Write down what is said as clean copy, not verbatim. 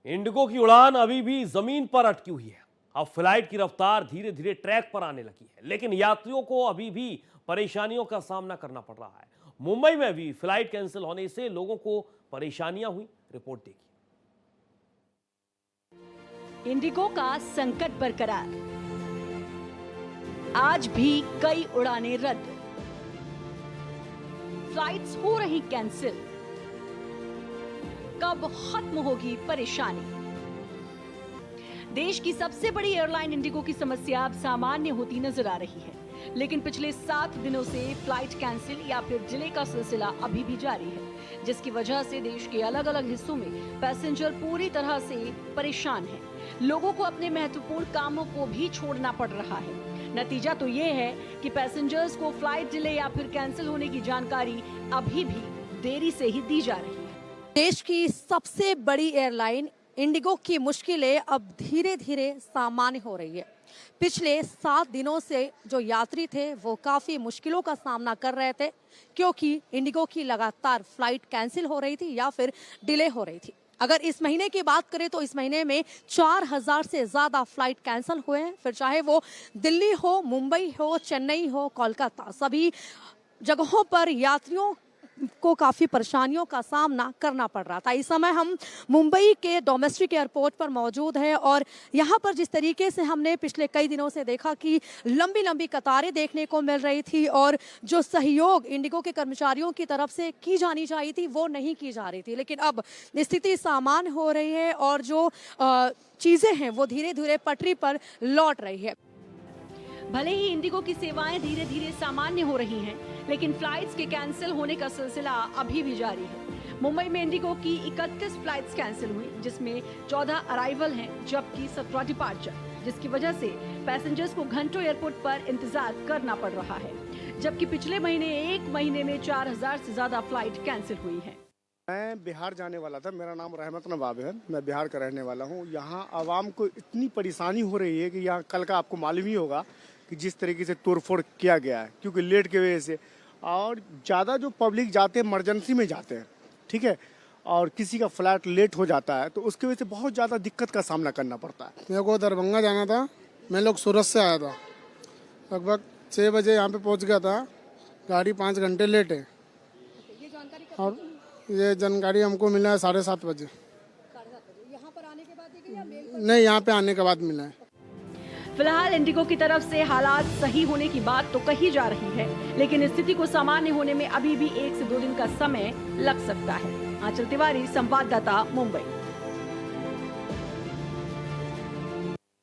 Indigo की उड़ान अभी भी जमीन पर अटकी हुई है। अब फ्लाइट की रफ्तार धीरे धीरे ट्रैक पर आने लगी है, लेकिन यात्रियों को अभी भी परेशानियों का सामना करना पड़ रहा है। मुंबई में भी फ्लाइट कैंसिल होने से लोगों को परेशानियां हुई। रिपोर्ट देखिए। इंडिगो का संकट बरकरार, आज भी कई उड़ानें रद्द, फ्लाइट्स हो रही कैंसिल। कब खत्म होगी परेशानी? देश की सबसे बड़ी एयरलाइन इंडिगो की समस्या अब सामान्य होती नजर आ रही है, लेकिन पिछले 7 दिनों से फ्लाइट कैंसिल या फिर डिले का सिलसिला अभी भी जारी है, जिसकी वजह से देश के अलग अलग हिस्सों में पैसेंजर पूरी तरह से परेशान हैं। लोगों को अपने महत्वपूर्ण कामों को भी छोड़ना पड़ रहा है। नतीजा तो ये है कि पैसेंजर्स को फ्लाइट डिले या फिर कैंसिल होने की जानकारी अभी भी देरी से ही दी जा रही है। देश की सबसे बड़ी एयरलाइन इंडिगो की मुश्किलें अब धीरे धीरे सामान्य हो रही है। पिछले 7 दिनों से जो यात्री थे वो काफ़ी मुश्किलों का सामना कर रहे थे, क्योंकि इंडिगो की लगातार फ्लाइट कैंसिल हो रही थी या फिर डिले हो रही थी। अगर इस महीने की बात करें तो इस महीने में 4000 से ज़्यादा फ्लाइट कैंसिल हुए हैं। फिर चाहे वो दिल्ली हो, मुंबई हो, चेन्नई हो, कोलकाता, सभी जगहों पर यात्रियों को काफ़ी परेशानियों का सामना करना पड़ रहा था। इस समय हम मुंबई के डोमेस्टिक एयरपोर्ट पर मौजूद हैं और यहाँ पर जिस तरीके से हमने पिछले कई दिनों से देखा कि लंबी लंबी कतारें देखने को मिल रही थी और जो सहयोग इंडिगो के कर्मचारियों की तरफ से की जानी चाहिए थी वो नहीं की जा रही थी, लेकिन अब स्थिति सामान्य हो रही है और जो चीज़ें हैं वो धीरे धीरे पटरी पर लौट रही है। भले ही इंडिगो की सेवाएं धीरे धीरे सामान्य हो रही हैं, लेकिन फ्लाइट्स के कैंसिल होने का सिलसिला अभी भी जारी है। मुंबई में इंडिगो की 31 फ्लाइट्स कैंसिल हुई, जिसमें 14 अराइवल हैं जबकि 17 डिपार्चर, जिसकी वजह से पैसेंजर्स को घंटों एयरपोर्ट पर इंतजार करना पड़ रहा है। जबकि पिछले महीने एक महीने में 4000 से ज्यादा फ्लाइट कैंसिल हुई है। मैं बिहार जाने वाला था। मेरा नाम रहमत नवाब है, मैं बिहार का रहने वाला हूँ। यहाँ आवाम को इतनी परेशानी हो रही है कि यहाँ कल का आपको मालूम ही होगा कि जिस तरीके से तोड़फोड़ किया गया है, क्योंकि लेट की वजह से, और ज़्यादा जो पब्लिक जाते हैं इमरजेंसी में जाते हैं, ठीक है, और किसी का फ्लाइट लेट हो जाता है तो उसकी वजह से बहुत ज़्यादा दिक्कत का सामना करना पड़ता है। मेरे को दरभंगा जाना था, मैं लोग सूरत से आया था, लगभग 6 बजे यहाँ पे पहुँच गया था, गाड़ी 5 घंटे लेट है। और ये जानकारी हमको मिला है 7:30 बजे। यहाँ पर आने के बाद नहीं, यहाँ पे आने के बाद मिला है। फिलहाल इंडिगो की तरफ से हालात सही होने की बात तो कही जा रही है, लेकिन स्थिति को सामान्य होने में अभी भी 1 से 2 दिन का समय लग सकता है। आंचल तिवारी, संवाददाता, मुंबई।